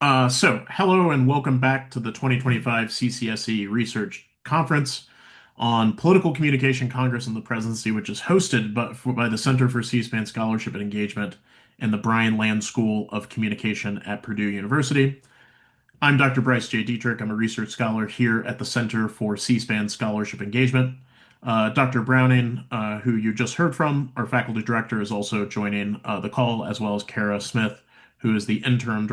Hello and welcome back to the 2025 CCSE Research Conference on Political Communication, Congress, and the Presidency, which is hosted by the Center for C-SPAN Scholarship and Engagement and the Brian Land School of Communication at Purdue University. I'm Dr. Bryce J. Dietrich. I'm a research scholar here at the Center for C-SPAN Scholarship Engagement. Dr. Browning, who you just heard from, our faculty director, is also joining the call, as well as Kara Smith, who is the interim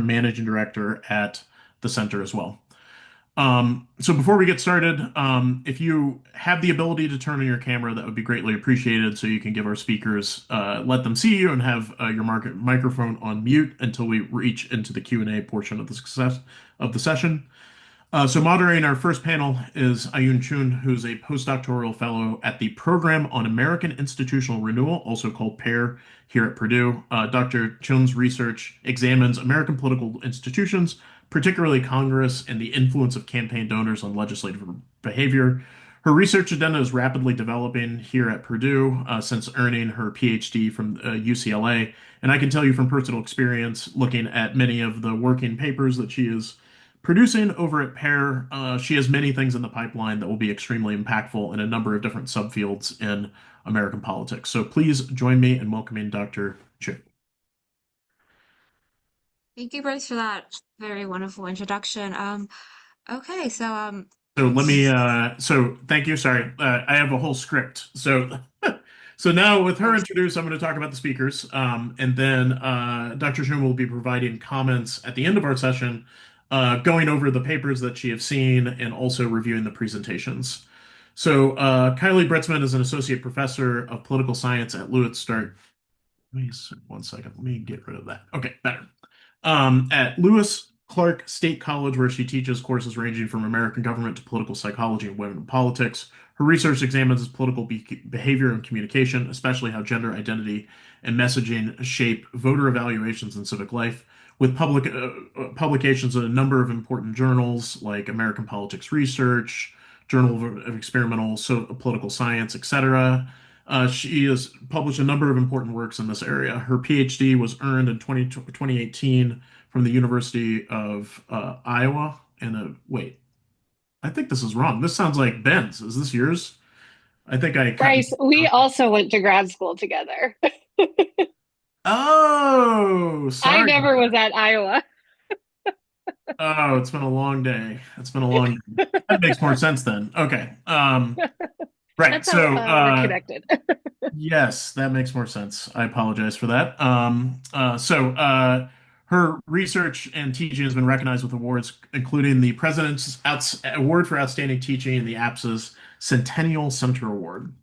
managing director at the center as well. So before we get started, if you have the ability to turn on your camera, that would be greatly appreciated so you can give our speakers, let them see you and have your microphone on mute until we reach into the Q&A portion of the session. So moderating our first panel is Ayun Chun, who's a postdoctoral fellow at the Program on American Institutional Renewal, also called PAIR, here at Purdue. Dr. Chun's research examines American political institutions, particularly Congress, and the influence of campaign donors on legislative behavior. Her research agenda is rapidly developing here at Purdue since earning her PhD from UCLA. And I can tell you from personal experience, looking at many of the working papers that she is producing over at Pear, she has many things in the pipeline that will be extremely impactful in a number of different subfields in American politics. So please join me in welcoming Dr. Chu. Thank you, Bryce, for that very wonderful introduction. Okay, So thank you. Sorry, I have a whole script. So now with of her course. introduced, I'm going to talk about the speakers, and then Dr. Shum will be providing comments at the end of our session, going over the papers that she has seen and also reviewing the presentations. So Kylie Britzman is an associate professor of political science at Lewis. Let me 1 second. Let me get rid of that. Okay, better. At Lewis Clark State College, where she teaches courses ranging from American government to political psychology and women in politics. Her research examines political behavior and communication, especially how gender identity and messaging shape voter evaluations and civic life, with publications in a number of important journals like American Politics Research, Journal of Experimental Political Science, etc. She has published a number of important works in this area. Her PhD was earned in 2018 from the University of Iowa. Wait, I think this is wrong. This sounds like Ben's. Is this yours? I think I cut. Bryce, we also went to grad school together. Oh, I sorry. never was at Iowa. Oh, it's been a long day. It's been a long day. That makes more sense then. Okay. Right. That's how we're connected. Yes, that makes more sense. I apologize for that. Her research and teaching has been recognized with awards, including the President's Award for Outstanding Teaching and the APSA's Centennial Center Award.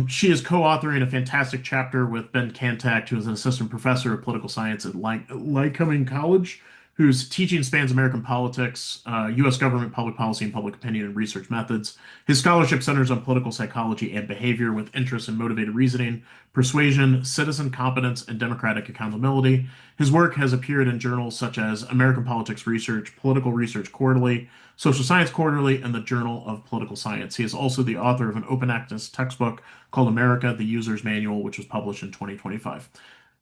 She is co-authoring a fantastic chapter with Ben Kantak, who is an assistant professor of political science at Lycoming College, whose teaching spans American politics, U.S. government, public policy, and public opinion and research methods. His scholarship centers on political psychology and behavior with interest in motivated reasoning, persuasion, citizen competence, and democratic accountability. His work has appeared in journals such as American Politics Research, Political Research Quarterly, Social Science Quarterly, and the Journal of Political Science. He is also the author of an open access textbook called America, the User's Manual, which was published in 2025.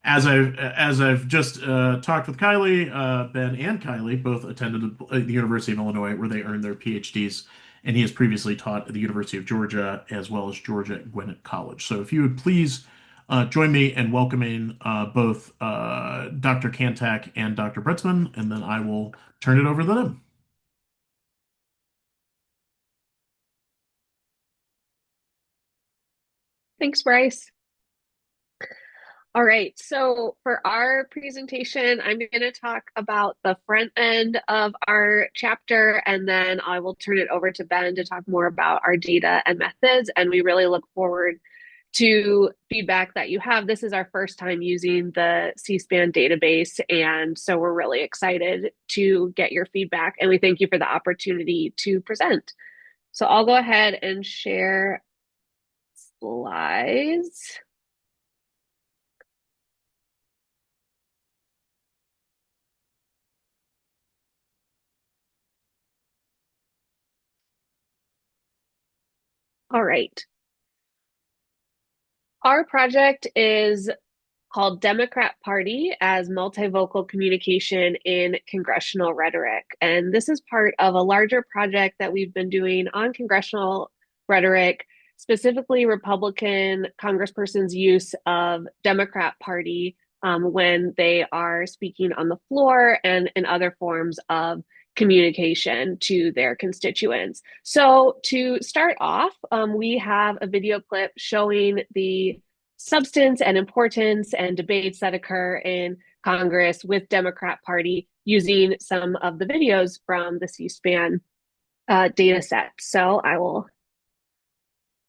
As I've just talked with Kylie, Ben and Kylie both attended the University of Illinois, where they earned their PhDs, and he has previously taught at the University of Georgia as well as Georgia Gwinnett College. So if you would please join me in welcoming both Dr. Kantak and Dr. Britzman, and then I will turn it over to them. Thanks, Bryce. All right, so for our presentation, I'm going to talk about the front end of our chapter, and then I will turn it over to Ben to talk more about our data and methods. And we really look forward to feedback that you have. This is our first time using the C-SPAN database, and so we're really excited to get your feedback, and we thank you for the opportunity to present. So I'll go ahead and share slides. All right. Our project is called Democrat Party as Multivocal Communication in Congressional Rhetoric. And this is part of a larger project that we've been doing on congressional rhetoric, specifically Republican congresspersons' use of Democrat Party when they are speaking on the floor and in other forms of communication to their constituents. So to start off, we have a video clip showing the substance and importance and debates that occur in Congress with Democrat Party using some of the videos from the C-SPAN data set. So I will,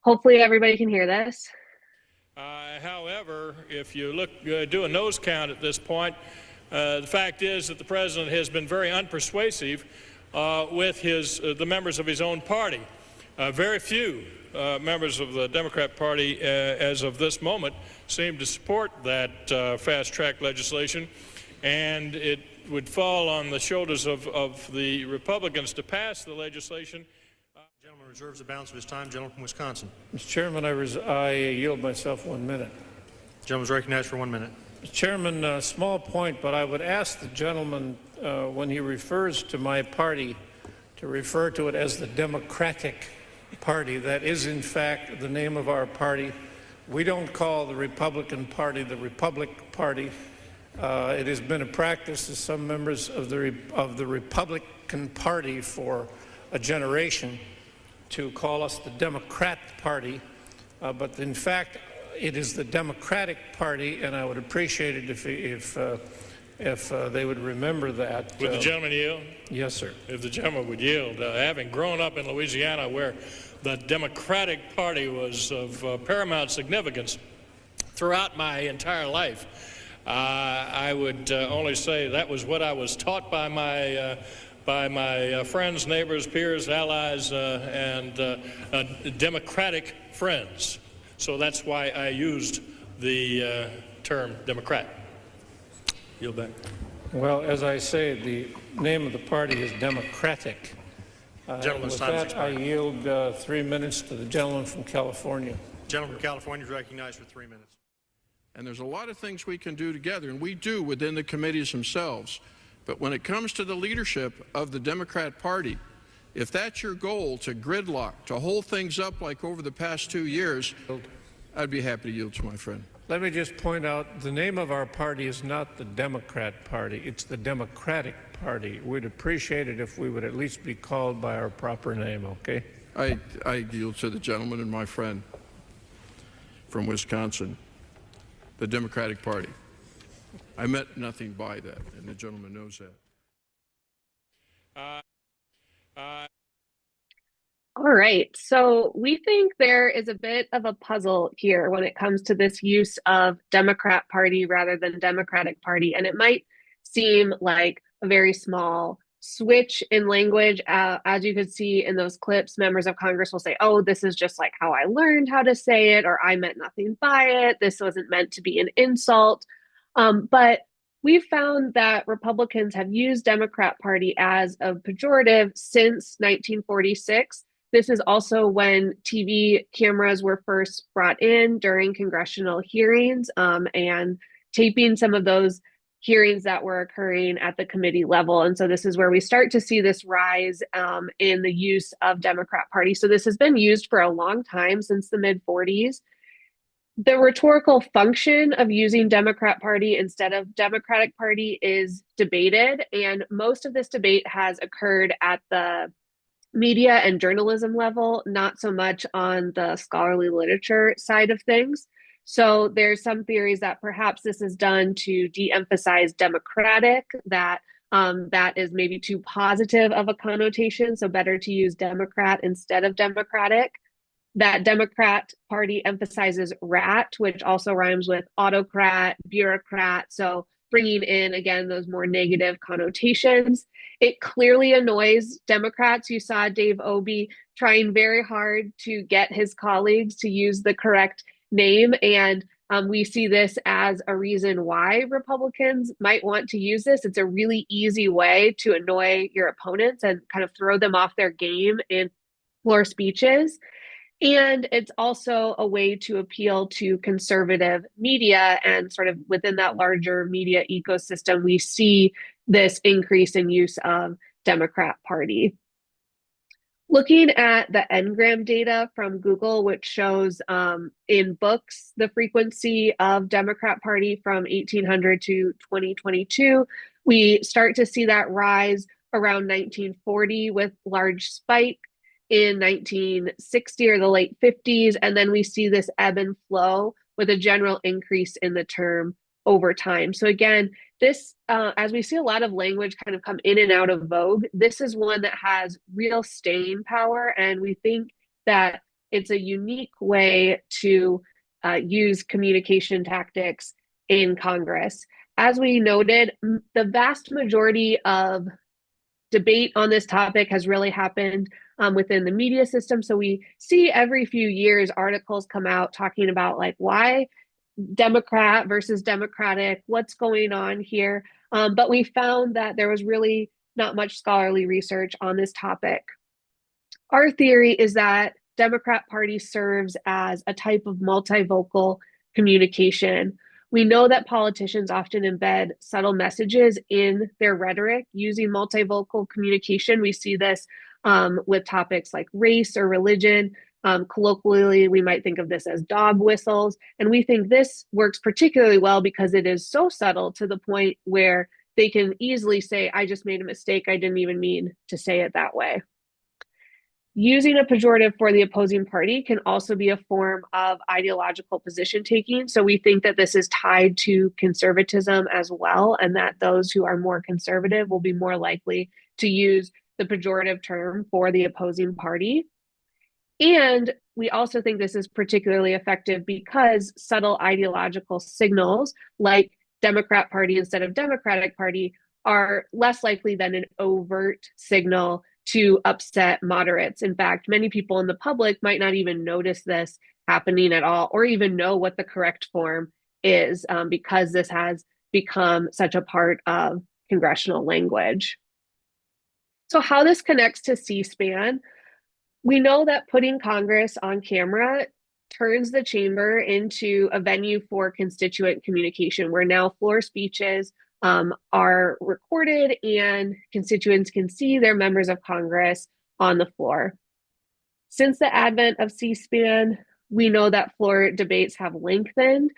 hopefully everybody can hear this. However, if you look, do a nose count at this point, the fact is that the president has been very unpersuasive with the members of his own party. Very few members of the Democrat Party, as of this moment, seem to support that fast-track legislation, and it would fall on the shoulders of the Republicans to pass the legislation. The gentleman reserves the balance of his time. Gentleman from Wisconsin. Mr. Chairman, I yield myself 1 minute. The gentleman is recognized for 1 minute. Mr. Chairman, small point, but I would ask the gentleman, when he refers to my party, to refer to it as the Democratic Party. That is, in fact, the name of our party. We don't call the Republican Party the Republic Party. It has been a practice of some members of the Republican Party for a generation to call us the Democrat Party, but in fact, it is the Democratic Party, and I would appreciate it if they would remember that. Would the gentleman yield? Yes, sir. If the gentleman would yield. Having grown up in Louisiana, where the Democratic Party was of paramount significance throughout my entire life, I would only say that was what I was taught by my friends, neighbors, peers, allies, and Democratic friends. So that's why I used the term Democrat. Yield back. Well, as I say, the name of the party is Democratic. Gentleman's with time has that, I expired. yield 3 minutes to the gentleman from California. The gentleman from California is recognized for 3 minutes. And there's a lot of things we can do together, and we do within the committees themselves. But when it comes to the leadership of the Democrat Party, if that's your goal, to gridlock, to hold things up like over the past 2 years, I'd be happy to yield to my friend. Let me just point out, the name of our party is not the Democrat Party, it's the Democratic Party. We'd appreciate it if we would at least be called by our proper name, okay? I yield to the gentleman and my friend from Wisconsin, the Democratic Party. I meant nothing by that, and the gentleman knows that. All right, so we think there is a bit of a puzzle here when it comes to this use of Democrat Party rather than Democratic Party, and it might seem like a very small switch in language. As you could see in those clips, members of Congress will say, oh, this is just like how I learned how to say it, or I meant nothing by it. This wasn't meant to be an insult. But we've found that Republicans have used Democrat Party as a pejorative since 1946. This is also when TV cameras were first brought in during congressional hearings and taping some of those hearings that were occurring at the committee level. And so this is where we start to see this rise in the use of Democrat Party. So this has been used for a long time, since the mid-40s. The rhetorical function of using Democrat Party instead of Democratic Party is debated, and most of this debate has occurred at the media and journalism level, not so much on the scholarly literature side of things. So there's some theories that perhaps this is done to de-emphasize democratic, that that is maybe too positive of a connotation, so better to use Democrat instead of Democratic. That Democrat Party emphasizes rat, which also rhymes with autocrat, bureaucrat, so bringing in, again, those more negative connotations. It clearly annoys Democrats. You saw Dave Obey trying very hard to get his colleagues to use the correct name, and we see this as a reason why Republicans might want to use this. It's a really easy way to annoy your opponents and kind of throw them off their game in floor speeches. And it's also a way to appeal to conservative media, and sort of within that larger media ecosystem, we see this increase in use of Democrat Party. Looking at the Ngram data from Google, which shows in books the frequency of Democrat Party from 1800 to 2022, we start to see that rise around 1940 with large spike in 1960 or the late 50s, and then we see this ebb and flow with a general increase in the term over time. So again, this, as we see a lot of language kind of come in and out of vogue, this is one that has real staying power, and we think that it's a unique way to use communication tactics in Congress. As we noted, the vast majority of debate on this topic has really happened within the media system. So we see every few years articles come out talking about like why Democrat versus Democratic, what's going on here. But we found that there was really not much scholarly research on this topic. Our theory is that Democrat Party serves as a type of multivocal communication. We know that politicians often embed subtle messages in their rhetoric using multivocal communication. We see this with topics like race or religion. Colloquially, we might think of this as dog whistles. And we think this works particularly well because it is so subtle to the point where they can easily say, I just made a mistake. I didn't even mean to say it that way. Using a pejorative for the opposing party can also be a form of ideological position taking. So we think that this is tied to conservatism as well, and that those who are more conservative will be more likely to use the pejorative term for the opposing party. And we also think this is particularly effective because subtle ideological signals like Democrat Party instead of Democratic Party are less likely than an overt signal to upset moderates. In fact, many people in the public might not even notice this happening at all or even know what the correct form is because this has become such a part of congressional language. So how this connects to C-SPAN, we know that putting Congress on camera turns the chamber into a venue for constituent communication, where now floor speeches are recorded and constituents can see their members of Congress on the floor. Since the advent of C-SPAN, we know that floor debates have lengthened,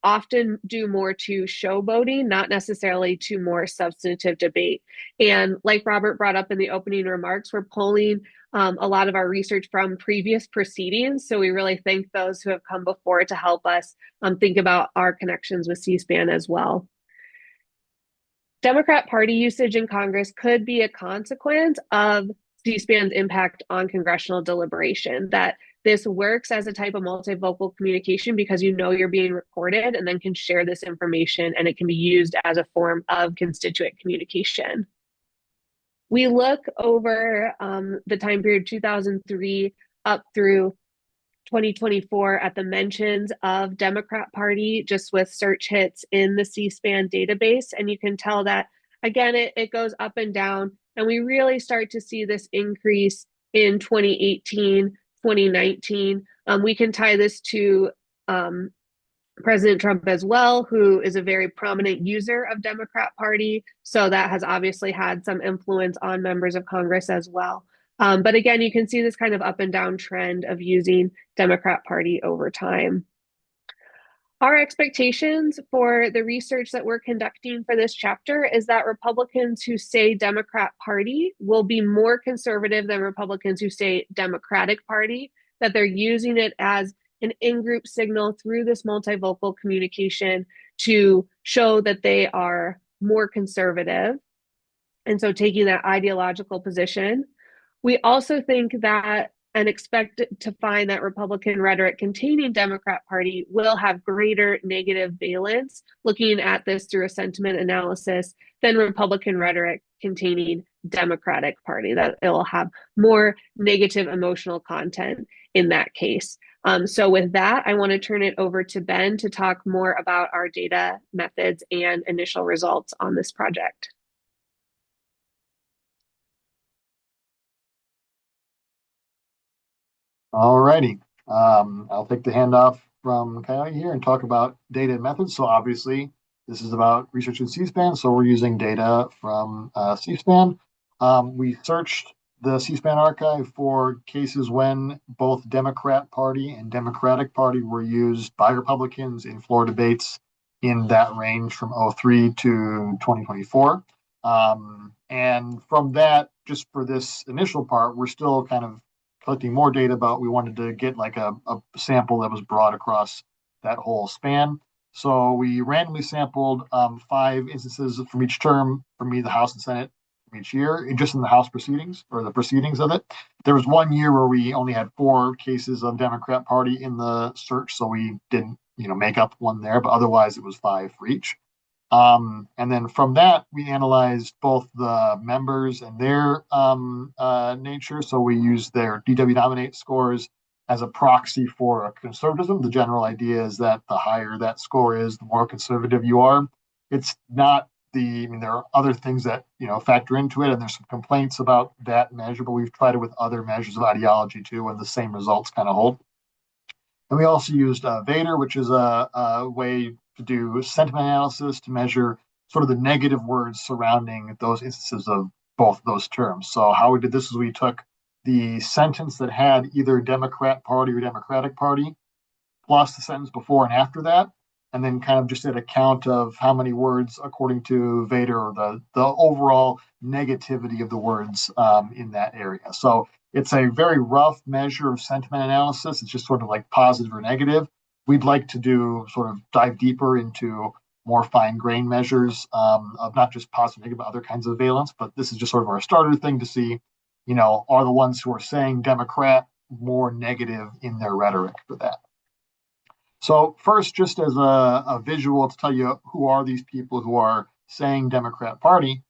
often due more to showboating, not necessarily to more substantive debate. And like Robert brought up in the opening remarks, we're pulling a lot of our research from previous proceedings. So we really thank those who have come before to help us think about our connections with C-SPAN as well. Democrat Party usage in Congress could be a consequence of C-SPAN's impact on congressional deliberation, that this works as a type of multivocal communication because you know you're being recorded and then can share this information, and it can be used as a form of constituent communication. We look over the time period 2003 up through 2024 at the mentions of Democrat Party just with search hits in the C-SPAN database. And you can tell that, again, it goes up and down. And we really start to see this increase in 2018, 2019. We can tie this to President Trump as well, who is a very prominent user of Democrat Party. So that has obviously had some influence on members of Congress as well. But again, you can see this kind of up and down trend of using Democrat Party over time. Our expectations for the research that we're conducting for this chapter is that Republicans who say Democrat Party will be more conservative than Republicans who say Democratic Party, that they're using it as an in-group signal through this multivocal communication to show that they are more conservative. And so taking that ideological position. We also think that and expect to find that Republican rhetoric containing Democrat Party will have greater negative valence, looking at this through a sentiment analysis, than Republican rhetoric containing Democratic Party, that it will have more negative emotional content in that case. So with that, I want to turn it over to Ben to talk more about our data methods and initial results on this project. All righty. I'll take the handoff from Coyote here and talk about data and methods. So obviously, this is about research in C-SPAN, so we're using data from C-SPAN. We searched the C-SPAN archive for cases when both Democrat Party and Democratic Party were used by Republicans in floor debates in that range from '03 to 2024. And from that, just for this initial part, we're still kind of collecting more data, but we wanted to get like a sample that was broad across that whole span. So we randomly sampled 5 instances from each term from the House and Senate from each year, just in the House proceedings or the proceedings of it. There was one year where we only had 4 cases of Democrat Party in the search, so we didn't, make up one there, but otherwise it was 5 for each. And then from that, we analyzed both the members and their nature. So we used their DW nominate scores as a proxy for conservatism. The general idea is that the higher that score is, the more conservative you are. It's not there are other things that, factor into it, and there's some complaints about that measure, but we've tried it with other measures of ideology too, and the same results kind of hold. And we also used Vader, which is a way to do sentiment analysis to measure sort of the negative words surrounding those instances of both those terms. So how we did this is we took the sentence that had either Democrat Party or Democratic Party, plus the sentence before and after that, and then kind of just did a count of how many words, according to Vader, or the overall negativity of the words in that area. So it's a very rough measure of sentiment analysis. It's just sort of like positive or negative. We'd like to do sort of dive deeper into more fine grained measures of not just positive, negative, but other kinds of valence. But this is just sort of our starter thing to see, are the ones who are saying Democrat more negative in their rhetoric for that. So first, just as a visual to tell you who are these people who are saying Democrat Party,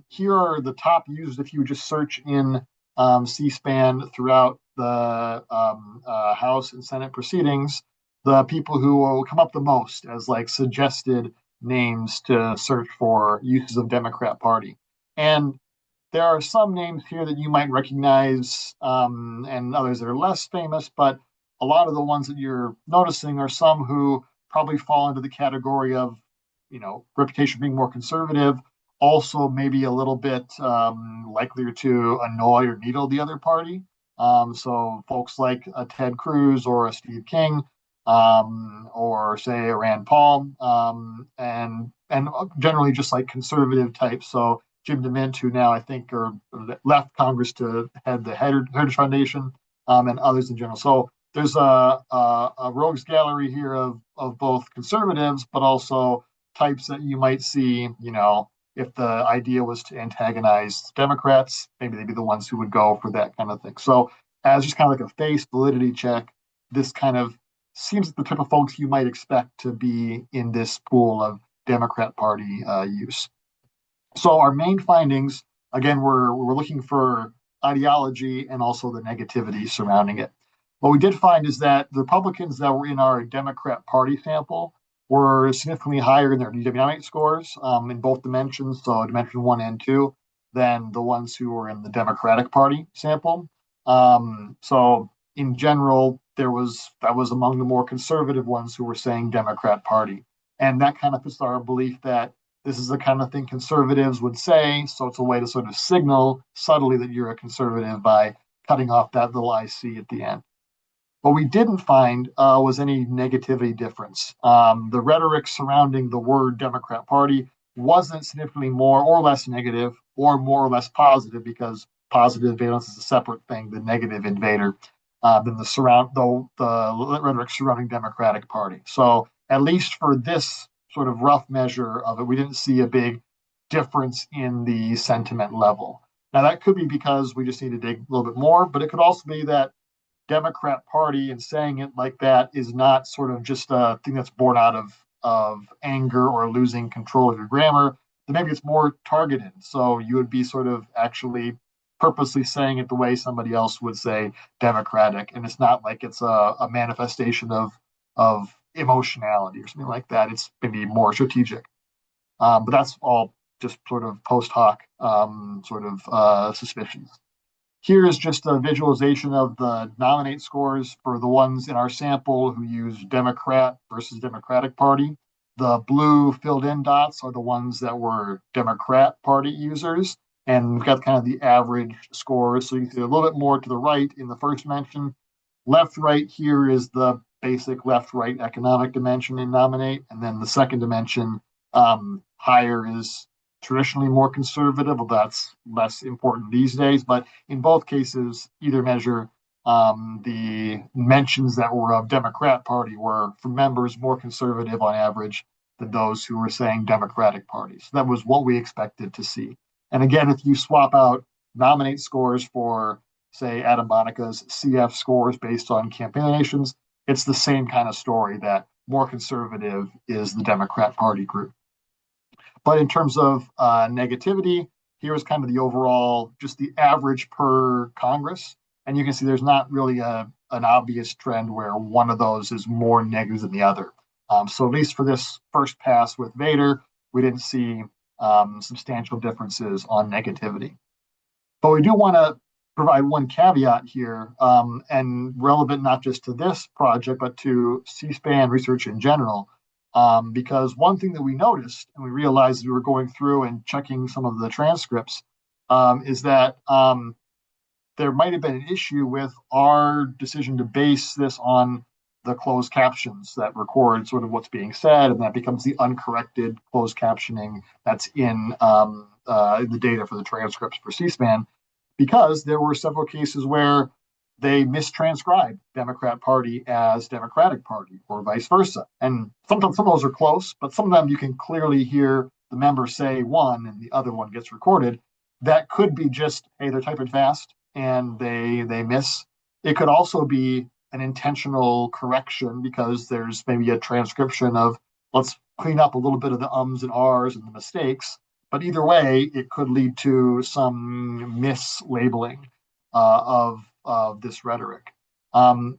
here are the top used if you just search in C-SPAN throughout the House and Senate proceedings, the people who will come up the most as like suggested names to search for uses of Democrat Party. And there are some names here that you might recognize and others that are less famous, but a lot of the ones that you're noticing are some who probably fall into the category of, reputation being more conservative, also maybe a little bit likelier to annoy or needle the other party. So folks like a Ted Cruz or a Steve King, or say a Rand Paul, and generally just like conservative types. So Jim DeMint, who now I think left Congress to head the Heritage Foundation, and others in general. So there's a rogues gallery here of both conservatives, but also types that you might see, if the idea was to antagonize Democrats, maybe they'd be the ones who would go for that kind of thing. So as just kind of like a face validity check, this kind of seems like the type of folks you might expect to be in this pool of Democrat Party use. So our main findings, again, we're looking for ideology and also the negativity surrounding it. What we did find is that the Republicans that were in our Democrat Party sample were significantly higher in their DW scores in both dimensions, so dimension 1 and 2, than the ones who were in the Democratic Party sample. So in general, that was among the more conservative ones who were saying Democrat Party. And that kind of fits our belief that this is the kind of thing conservatives would say. So it's a way to sort of signal subtly that you're a conservative by cutting off that little IC at the end. What we didn't find was any negativity difference. The rhetoric surrounding the word Democrat Party wasn't significantly more or less negative or more or less positive, because positive valence is a separate thing, the negative invader, than the rhetoric surrounding Democratic Party. So at least for this sort of rough measure of it, we didn't see a big difference in the sentiment level. Now that could be because we just need to dig a little bit more, but it could also be that Democrat Party and saying it like that is not sort of just a thing that's born out of anger or losing control of your grammar. Then maybe it's more targeted. So you would be sort of actually purposely saying it the way somebody else would say Democratic, and it's not like it's a manifestation of emotionality or something like that. It's maybe more strategic. But that's all just sort of post hoc sort of suspicions. Here is just a visualization of the nominate scores for the ones in our sample who use Democrat versus Democratic Party. The blue filled in dots are the ones that were Democrat Party users. And we've got kind of the average scores. So you can see a little bit more to the right in the first dimension. Left right here is the basic left right economic dimension in nominate. And then the second dimension, higher is traditionally more conservative. Well, that's less important these days. But in both cases, either measure, the mentions that were of Democrat Party were for members more conservative on average than those who were saying Democratic Party. So that was what we expected to see. And again, if you swap out nominate scores for, say, Adam Monica's CF scores based on campaign donations, it's the same kind of story that more conservative is the Democrat Party group. But in terms of negativity, here's kind of the overall, just the average per Congress. And you can see there's not really an obvious trend where one of those is more negative than the other. So at least for this first pass with Vader, we didn't see substantial differences on negativity. But we do want to provide one caveat here, and relevant not just to this project, but to C-SPAN research in general. Because one thing that we noticed, and we realized as we were going through and checking some of the transcripts, is that there might have been an issue with our decision to base this on the closed captions that record sort of what's being said, and that becomes the uncorrected closed captioning that's in the data for the transcripts for C-SPAN, because there were several cases where they mistranscribed Democrat Party as Democratic Party or vice versa. And sometimes some of those are close, but some of them you can clearly hear the member say one and the other one gets recorded. That could be just, hey, they're typing fast and they miss. It could also be an intentional correction because there's maybe a transcription of, let's clean up a little bit of the ums and ahs and the mistakes. But either way, it could lead to some mislabeling of this rhetoric.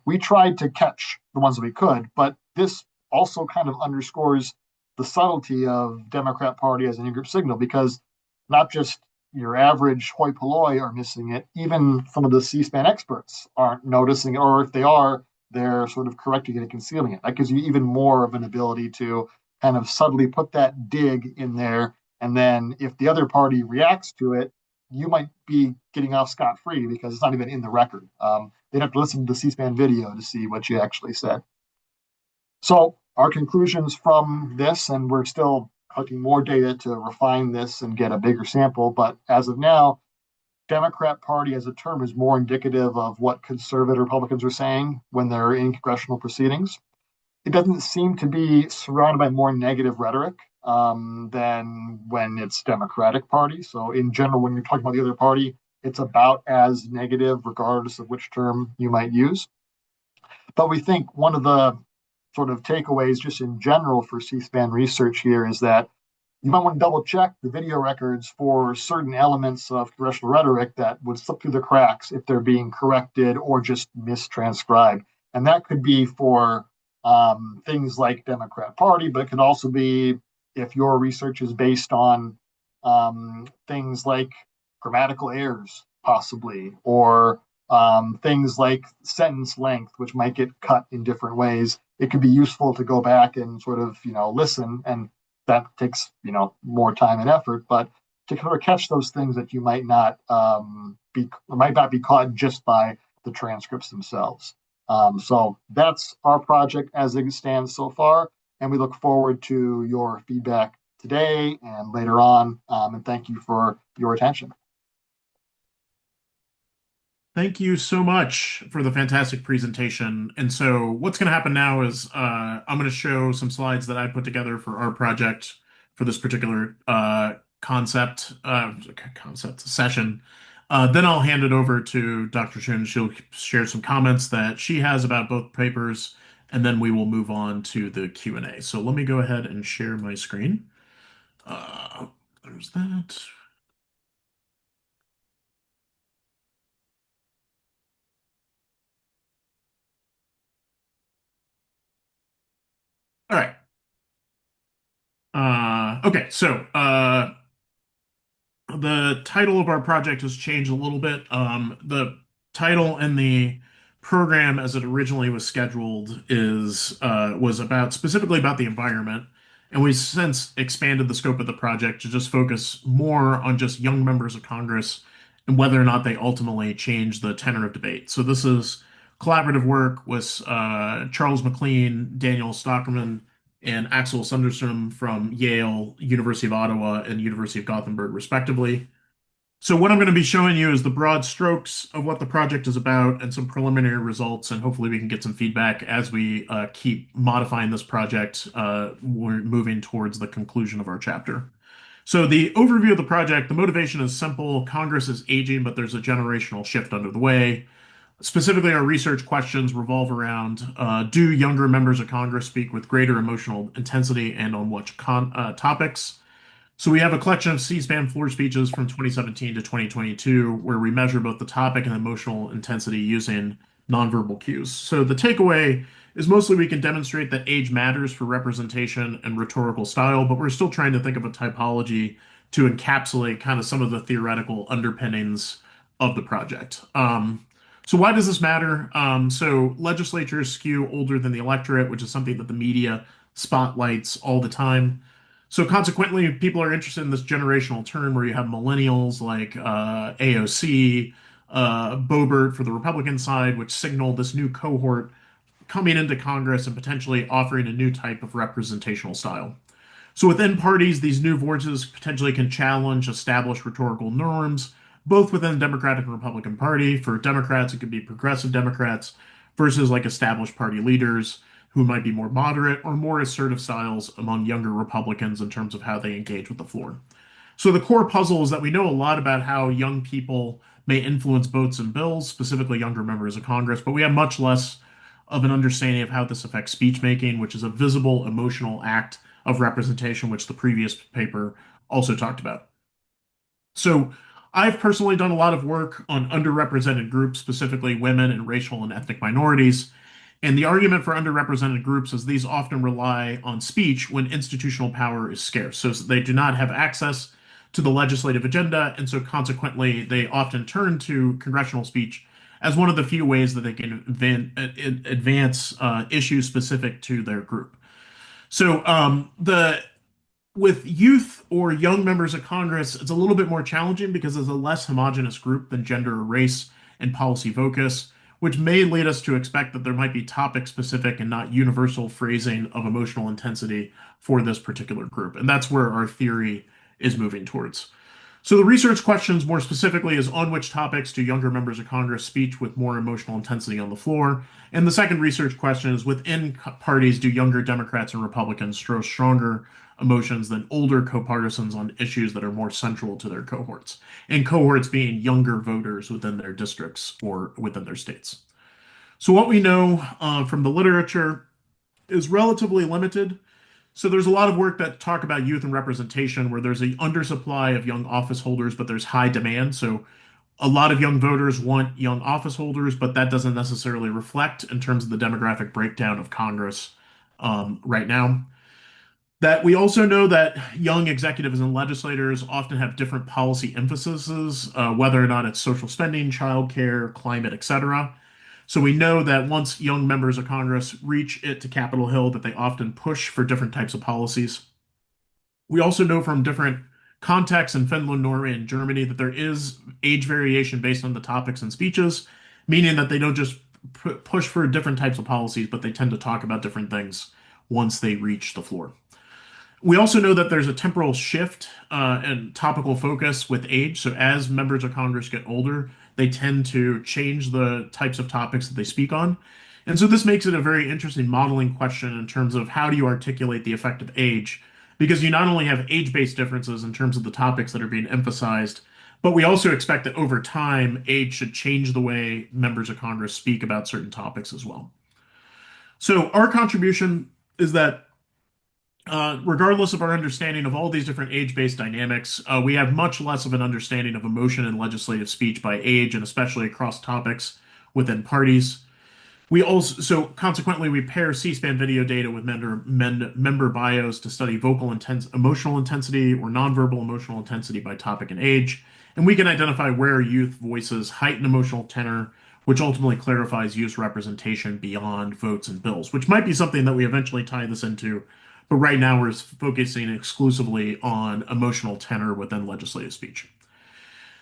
We tried to catch the ones that we could, but this also kind of underscores the subtlety of Democrat Party as an in-group signal, because not just your average hoi polloi are missing it, even some of the C-SPAN experts aren't noticing it, or if they are, they're sort of correcting it and concealing it. That gives you even more of an ability to kind of subtly put that dig in there. And then if the other party reacts to it, you might be getting off scot-free because it's not even in the record. They'd have to listen to the C-SPAN video to see what you actually said. So our conclusions from this, and we're still collecting more data to refine this and get a bigger sample, but as of now, Democrat Party as a term is more indicative of what conservative Republicans are saying when they're in congressional proceedings. It doesn't seem to be surrounded by more negative rhetoric than when it's Democratic Party. So in general, when you're talking about the other party, it's about as negative, regardless of which term you might use. But we think one of the sort of takeaways just in general for C-SPAN research here is that you might want to double check the video records for certain elements of congressional rhetoric that would slip through the cracks if they're being corrected or just mistranscribed. And that could be for things like Democrat Party, but it could also be if your research is based on things like grammatical errors, possibly, or things like sentence length, which might get cut in different ways. It could be useful to go back and sort of, listen, and that takes, more time and effort, but to kind of catch those things that you might not be caught just by the transcripts themselves. So that's our project as it stands so far, and we look forward to your feedback today and later on. And thank you for your attention. Thank you so much for the fantastic presentation. And so what's going to happen now is I'm going to show some slides that I put together for our project for this particular concept session. Then I'll hand it over to Dr. Chun. She'll share some comments that she has about both papers, and then we will move on to the Q&A. So let me go ahead and share my screen. There's that. All right. Okay, so the title of our project has changed a little bit. The title and the program, as it originally was scheduled, is was about specifically about the environment, and we've since expanded the scope of the project to just focus more on just young members of Congress and whether or not they ultimately change the tenor of debate. So this is collaborative work with Charles McLean, Daniel Stockerman, and Axel Sunderstrom from Yale, University of Ottawa, and University of Gothenburg, respectively. So what I'm going to be showing you is the broad strokes of what the project is about and some preliminary results, and hopefully we can get some feedback as we keep modifying this project. We're moving towards the conclusion of our chapter. So the overview of the project, the motivation is simple. Congress is aging, but there's a generational shift under the way. Specifically, our research questions revolve around do younger members of Congress speak with greater emotional intensity and on what topics? So we have a collection of C-SPAN floor speeches from 2017 to 2022 where we measure both the topic and emotional intensity using nonverbal cues. So the takeaway is mostly we can demonstrate that age matters for representation and rhetorical style, but we're still trying to think of a typology to encapsulate kind of some of the theoretical underpinnings of the project. So why does this matter? So legislatures skew older than the electorate, which is something that the media spotlights all the time. So consequently, people are interested in this generational term where you have millennials like AOC, Boebert for the Republican side, which signal this new cohort coming into Congress and potentially offering a new type of representational style. So within parties, these new voices potentially can challenge established rhetorical norms, both within the Democratic and Republican Party. For Democrats, it could be progressive Democrats versus like established party leaders who might be more moderate or more assertive styles among younger Republicans in terms of how they engage with the floor. So the core puzzle is that we know a lot about how young people may influence votes and bills, specifically younger members of Congress, but we have much less of an understanding of how this affects speech making, which is a visible emotional act of representation, which the previous paper also talked about. So I've personally done a lot of work on underrepresented groups, specifically women and racial and ethnic minorities. And the argument for underrepresented groups is these often rely on speech when institutional power is scarce. So they do not have access to the legislative agenda. And so consequently, they often turn to congressional speech as one of the few ways that they can advance issues specific to their group. So the with youth or young members of Congress, it's a little bit more challenging because it's a less homogenous group than gender or race and policy focus, which may lead us to expect that there might be topic specific and not universal phrasing of emotional intensity for this particular group. And that's where our theory is moving towards. So the research questions more specifically is on which topics do younger members of Congress speak with more emotional intensity on the floor? And the second research question is within parties, do younger Democrats and Republicans show stronger emotions than older co-partisans on issues that are more central to their cohorts? And cohorts being younger voters within their districts or within their states. So what we know from the literature is relatively limited. So there's a lot of work that talk about youth and representation where there's an undersupply of young office holders, but there's high demand. So a lot of young voters want young office holders, but that doesn't necessarily reflect in terms of the demographic breakdown of Congress right now. That we also know that young executives and legislators often have different policy emphases, whether or not it's social spending, childcare, climate, etc. So we know that once young members of Congress reach it to Capitol Hill, that they often push for different types of policies. We also know from different contexts in Finland, Norway, and Germany that there is age variation based on the topics and speeches, meaning that they don't just push for different types of policies, but they tend to talk about different things once they reach the floor. We also know that there's a temporal shift and topical focus with age. So as members of Congress get older, they tend to change the types of topics that they speak on. And so this makes it a very interesting modeling question in terms of how do you articulate the effect of age? Because you not only have age-based differences in terms of the topics that are being emphasized, but we also expect that over time, age should change the way members of Congress speak about certain topics as well. So our contribution is that regardless of our understanding of all these different age-based dynamics, we have much less of an understanding of emotion in legislative speech by age, and especially across topics within parties. We also, so consequently, we pair C-SPAN video data with member bios to study emotional intensity or nonverbal emotional intensity by topic and age. And we can identify where youth voices heighten emotional tenor, which ultimately clarifies youth representation beyond votes and bills, which might be something that we eventually tie this into. But right now, we're focusing exclusively on emotional tenor within legislative speech.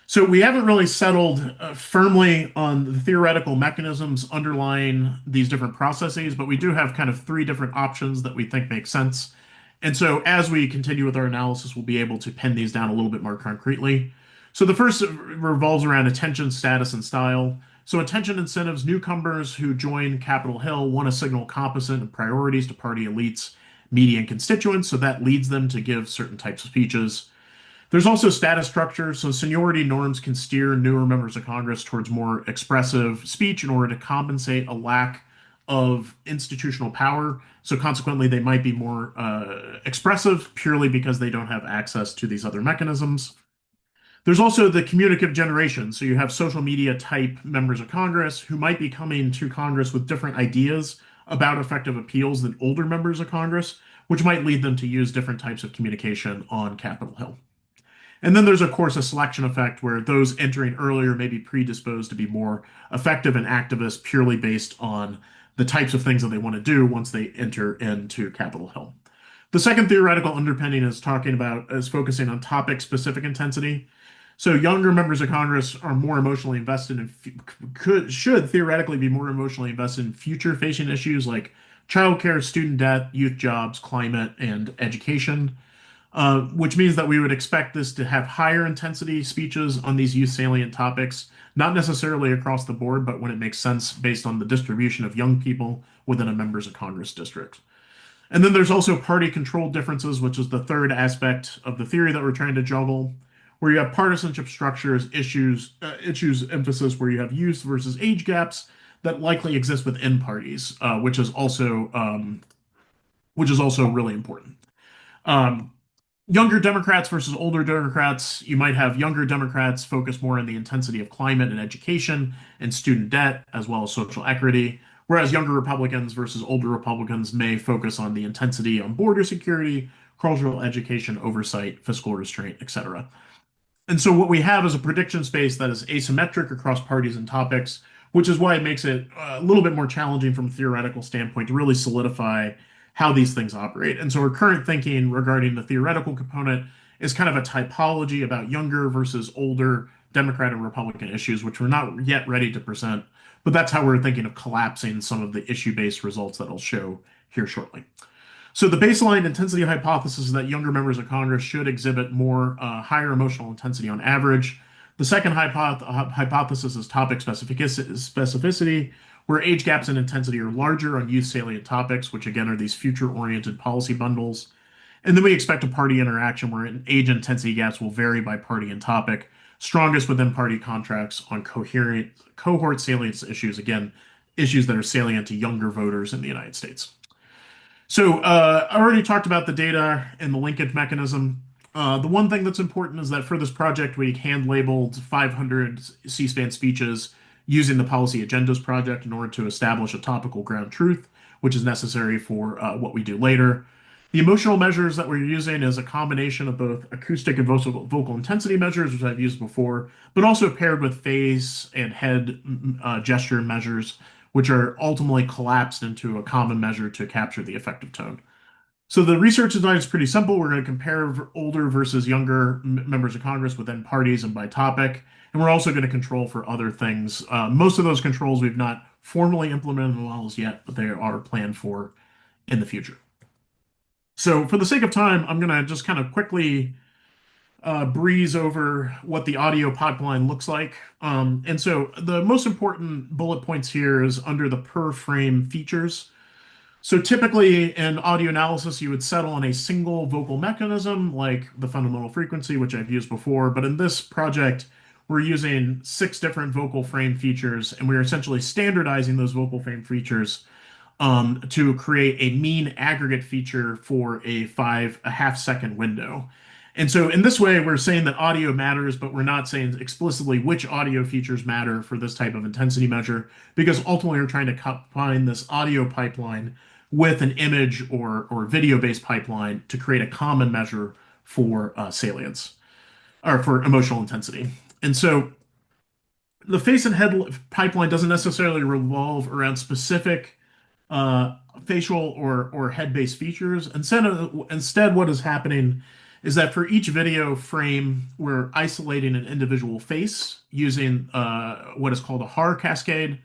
So we haven't really settled firmly on the theoretical mechanisms underlying these different processes, but we do have kind of three different options that we think make sense. And so as we continue with our analysis, we'll be able to pin these down a little bit more concretely. So the first revolves around attention, status, and style. So attention incentives, newcomers who join Capitol Hill want to signal competence and priorities to party elites, media, and constituents. So that leads them to give certain types of speeches. There's also status structure, so seniority norms can steer newer members of Congress towards more expressive speech in order to compensate a lack of institutional power. So consequently, they might be more expressive purely because they don't have access to these other mechanisms. There's also the communicative generation. So you have social media type members of Congress who might be coming to Congress with different ideas about effective appeals than older members of Congress, which might lead them to use different types of communication on Capitol Hill. And then there's, of course, a selection effect where those entering earlier may be predisposed to be more effective and activist purely based on the types of things that they want to do once they enter into Capitol Hill. The second theoretical underpinning is focusing on topic specific intensity. So younger members of Congress are more emotionally invested in should theoretically be more emotionally invested in future facing issues like childcare, student debt, youth jobs, climate, and education. Which means that we would expect this to have higher intensity speeches on these youth salient topics, not necessarily across the board, but when it makes sense based on the distribution of young people within a members of Congress district. And then there's also party control differences, which is the third aspect of the theory that we're trying to juggle, where you have partisanship structures, issues emphasis where you have youth versus age gaps that likely exist within parties, which is also really important. Younger Democrats versus older Democrats, you might have younger Democrats focus more on the intensity of climate and education and student debt, as well as social equity, whereas younger Republicans versus older Republicans may focus on the intensity on border security, cultural education, oversight, fiscal restraint, etc. And so what we have is a prediction space that is asymmetric across parties and topics, which is why it makes it a little bit more challenging from a theoretical standpoint to really solidify how these things operate. And so our current thinking regarding the theoretical component is kind of a typology about younger versus older Democrat and Republican issues, which we're not yet ready to present, but that's how we're thinking of collapsing some of the issue-based results that I'll show here shortly. So the baseline intensity hypothesis is that younger members of Congress should exhibit more higher emotional intensity on average. The second hypothesis is topic specificity, where age gaps in intensity are larger on youth salient topics, which again are these future-oriented policy bundles. And then we expect a party interaction where age intensity gaps will vary by party and topic, strongest within party contracts on cohort salience issues, again, issues that are salient to younger voters in the United States. So I already talked about the data and the linkage mechanism. The one thing that's important is that for this project, we hand-labeled 500 C-SPAN speeches using the Policy Agendas project in order to establish a topical ground truth, which is necessary for what we do later. The emotional measures that we're using is a combination of both acoustic and vocal intensity measures, which I've used before, but also paired with face and head gesture measures, which are ultimately collapsed into a common measure to capture the effective tone. So the research design is pretty simple. We're going to compare older versus younger members of Congress within parties and by topic. And we're also going to control for other things. Most of those controls we've not formally implemented in the models yet, but they are planned for in the future. So for the sake of time, I'm going to just kind of quickly breeze over what the audio pipeline looks like. And so the most important bullet points here is under the per frame features. So typically in audio analysis, you would settle on a single vocal mechanism like the fundamental frequency, which I've used before. But in this project, we're using 6 different vocal frame features, and we're essentially standardizing those vocal frame features to create a mean aggregate feature for a half-second window. And so in this way, we're saying that audio matters, but we're not saying explicitly which audio features matter for this type of intensity measure, because ultimately we're trying to combine this audio pipeline with an image or video-based pipeline to create a common measure for salience or for emotional intensity. And so the face and head pipeline doesn't necessarily revolve around specific uh, facial or head-based features. Instead, what is happening is that for each video frame, we're isolating an individual face using what is called a Haar cascade.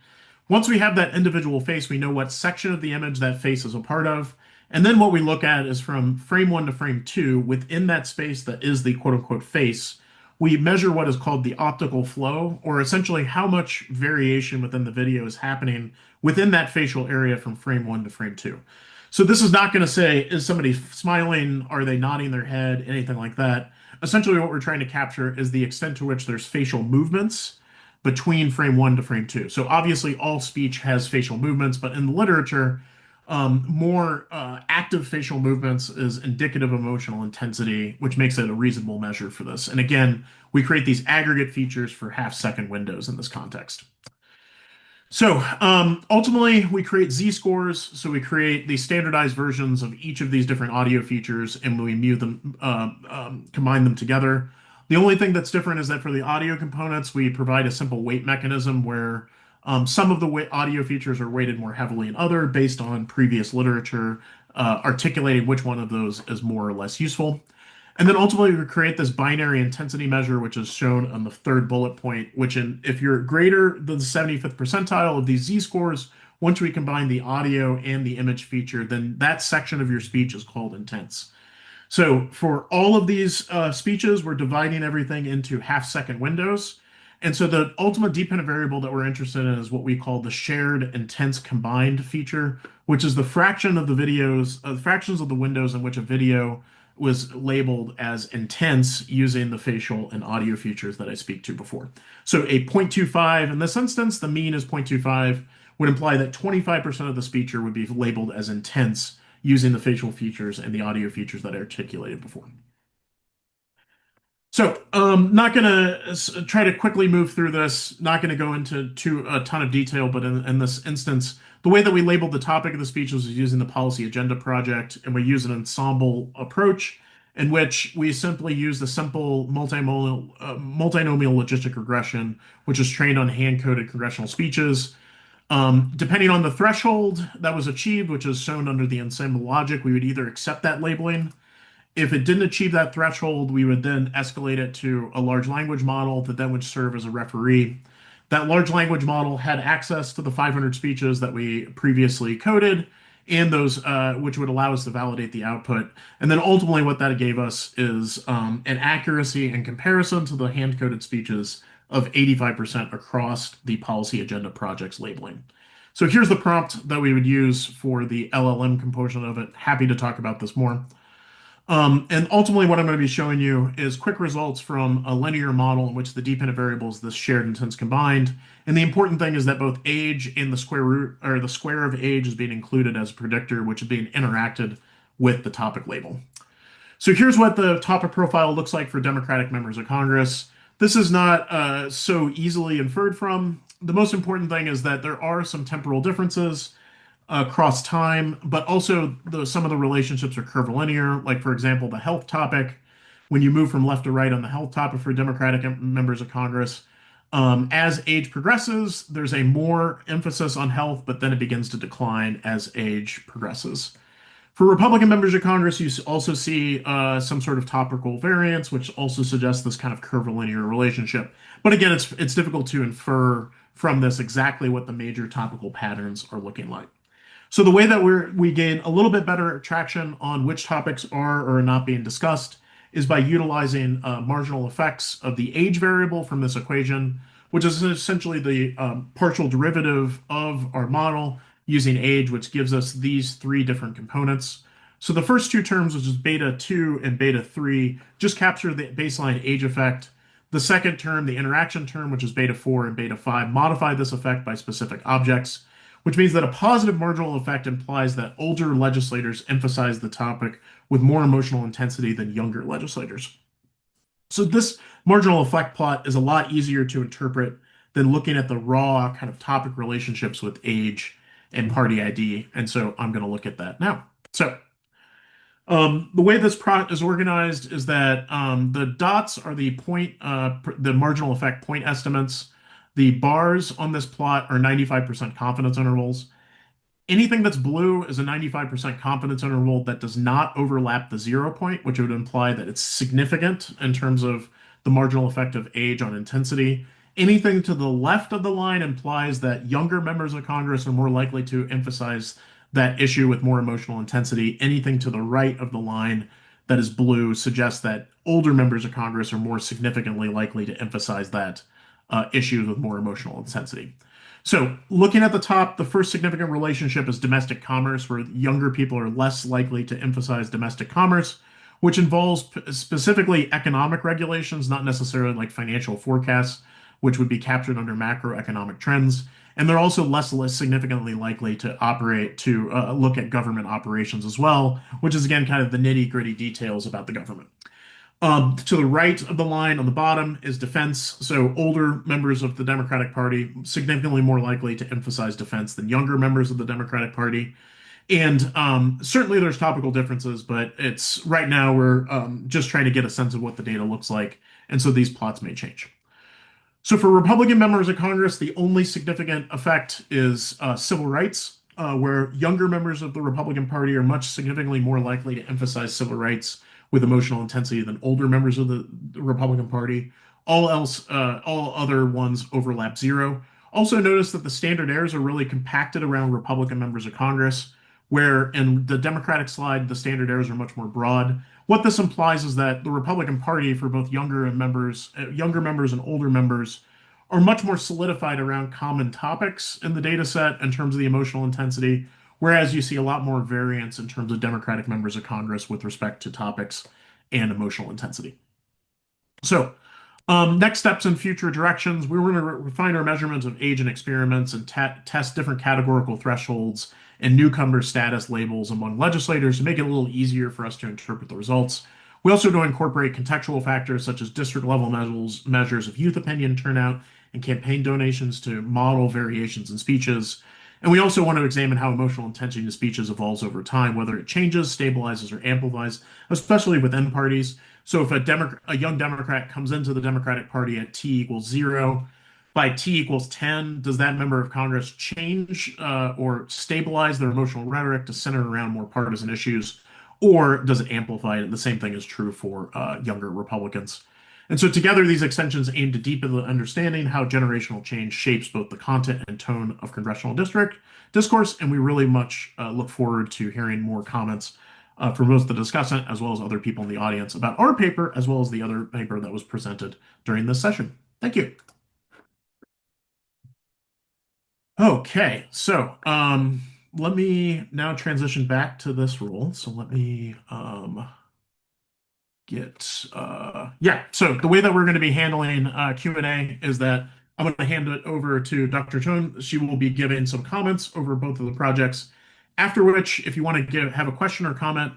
Once we have that individual face, we know what section of the image that face is a part of. And then what we look at is from frame one to frame two, within that space that is the quote unquote face, we measure what is called the optical flow, or essentially how much variation within the video is happening within that facial area from frame one to frame two. So this is not going to say, is somebody smiling? Are they nodding their head? Anything like that. Essentially, what we're trying to capture is the extent to which there's facial movements between frame one to frame two. So obviously, all speech has facial movements, but in the literature, more active facial movements is indicative of emotional intensity, which makes it a reasonable measure for this. And again, we create these aggregate features for half-second windows in this context. So ultimately, we create z-scores. So we create the standardized versions of each of these different audio features, and we combine them together. The only thing that's different is that for the audio components, we provide a simple weight mechanism where some of the audio features are weighted more heavily than other based on previous literature, articulating which one of those is more or less useful. And then ultimately, we create this binary intensity measure, which is shown on the third bullet point, if you're greater than the 75th percentile of these z-scores, once we combine the audio and the image feature, then that section of your speech is called intense. So for all of these speeches, we're dividing everything into half-second windows. And so the ultimate dependent variable that we're interested in is what we call the shared intense combined feature, which is the fraction of the fractions of the windows in which a video was labeled as intense using the facial and audio features that I speak to before. So a 0.25, in this instance, the mean is 0.25, would imply that 25% of the speech would be labeled as intense using the facial features and the audio features that I articulated before. So not going to try to quickly move through this, not going to go into a ton of detail, but in this instance, the way that we labeled the topic of the speech was using the policy agenda project, and we use an ensemble approach in which we simply use the simple multinomial logistic regression, which is trained on hand-coded congressional speeches. Depending on the threshold that was achieved, which is shown under the ensemble logic, we would either accept that labeling. If it didn't achieve that threshold, we would then escalate it to a large language model that then would serve as a referee. That large language model had access to the 500 speeches that we previously coded and those which would allow us to validate the output. And then ultimately what that gave us is an accuracy in comparison to the hand-coded speeches of 85% across the policy agenda project's labeling. So here's the prompt that we would use for the LLM component of it. Happy to talk about this more. And ultimately, what I'm going to be showing you is quick results from a linear model in which the dependent variables, the shared intense combined. And the important thing is that both age and the square root, or the square of age, is being included as a predictor, which is being interacted with the topic label. So here's what the topic profile looks like for Democratic members of Congress. This is not so easily inferred from. The most important thing is that there are some temporal differences across time, but also some of the relationships are curvilinear. Like, for example, the health topic, when you move from left to right on the health topic for Democratic members of Congress, as age progresses, there's a more emphasis on health, but then it begins to decline as age progresses. For Republican members of Congress, you also see some sort of topical variance, which also suggests this kind of curvilinear relationship. But again, it's difficult to infer from this exactly what the major topical patterns are looking like. So the way that we gain a little bit better traction on which topics are or are not being discussed is by utilizing marginal effects of the age variable from this equation, which is essentially the partial derivative of our model using age, which gives us these three different components. So the first two terms, which is beta 2 and beta 3, just capture the baseline age effect. The second term, the interaction term, which is beta 4 and beta 5, modify this effect by specific objects, which means that a positive marginal effect implies that older legislators emphasize the topic with more emotional intensity than younger legislators. So this marginal effect plot is a lot easier to interpret than looking at the raw kind of topic relationships with age and party ID. And so I'm going to look at that now. So the way this plot is organized is that the dots are the marginal effect point estimates. The bars on this plot are 95% confidence intervals. Anything that's blue is a 95% confidence interval that does not overlap the 0 point, which would imply that it's significant in terms of the marginal effect of age on intensity. Anything to the left of the line implies that younger members of Congress are more likely to emphasize that issue with more emotional intensity. Anything to the right of the line that is blue suggests that older members of Congress are more significantly likely to emphasize that issue with more emotional intensity. So, looking at the top, the first significant relationship is domestic commerce, where younger people are less likely to emphasize domestic commerce, which involves specifically economic regulations, not necessarily like financial forecasts, which would be captured under macroeconomic trends. And they're also less significantly likely to look at government operations as well, which is again kind of the nitty-gritty details about the government. To the right of the line on the bottom is defense. So older members of the Democratic Party significantly more likely to emphasize defense than younger members of the Democratic Party. And certainly there's topical differences, but it's right now we're just trying to get a sense of what the data looks like. And so these plots may change. So for Republican members of Congress, the only significant effect is civil rights, where younger members of the Republican Party are much significantly more likely to emphasize civil rights with emotional intensity than older members of the Republican Party. All other ones overlap 0. Also notice that the standard errors are really compacted around Republican members of Congress, where in the Democratic slide, the standard errors are much more broad. What this implies is that the Republican Party, for both younger members and older members, are much more solidified around common topics in the data set in terms of the emotional intensity, whereas you see a lot more variance in terms of Democratic members of Congress with respect to topics and emotional intensity. So, next steps in future directions, we were going to refine our measurements of age and experiments and test different categorical thresholds and newcomer status labels among legislators to make it a little easier for us to interpret the results. We also do incorporate contextual factors such as district level measures of youth opinion turnout and campaign donations to model variations in speeches. And we also want to examine how emotional intensity in speeches evolves over time, whether it changes, stabilizes, or amplifies, especially within parties. So if a young Democrat comes into the Democratic Party at T equals 0, by T equals 10, does that member of Congress change or stabilize their emotional rhetoric to center around more partisan issues, or does it amplify it? And the same thing is true for younger Republicans. And so together, these extensions aim to deepen the understanding how generational change shapes both the content and tone of congressional district discourse, and we really much look forward to hearing more comments from both the discussant as well as other people in the audience about our paper, as well as the other paper that was presented during this session. Thank you. Okay, so let me now transition back to this rule. So let me so the way that we're going to be handling Q&A is that I'm going to hand it over to Dr. Chun. She will be giving some comments over both of the projects. After which, if you want to have a question or comment,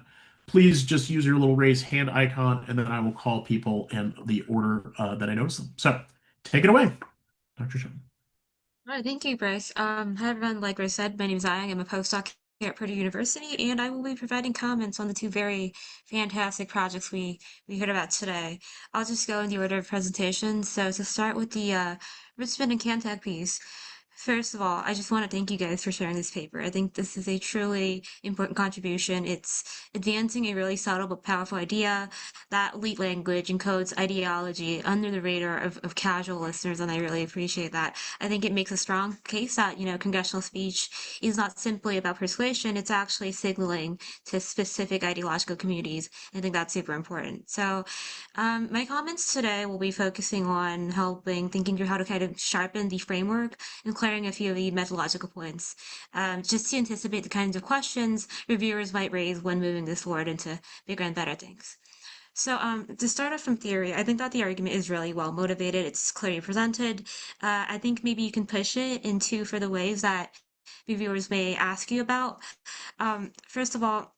please just use your little raise hand icon, and then I will call people in the order that I notice them. So take it away, Dr. Chun. All right, thank you, Bryce. Hi everyone. Like Bryce said, my name is Ayang. I'm a postdoc here at Purdue University, and I will be providing comments on the two very fantastic projects we heard about today. I'll just go in the order of presentation. So to start with the Richmond and Cantac piece. First of all, I just want to thank you guys for sharing this paper. I think this is a truly important contribution. It's advancing a really subtle but powerful idea that leet language encodes ideology under the radar of casual listeners, and I really appreciate that. I think it makes a strong case that, congressional speech is not simply about persuasion, it's actually signaling to specific ideological communities. I think that's super important. So, my comments today will be focusing on thinking through how to kind of sharpen the framework and clearing a few of the methodological points, just to anticipate the kinds of questions reviewers might raise when moving this forward into bigger and better things. So to start off from theory, I think that the argument is really well motivated. It's clearly presented. I think maybe you can push it into further ways that reviewers may ask you about. First of all,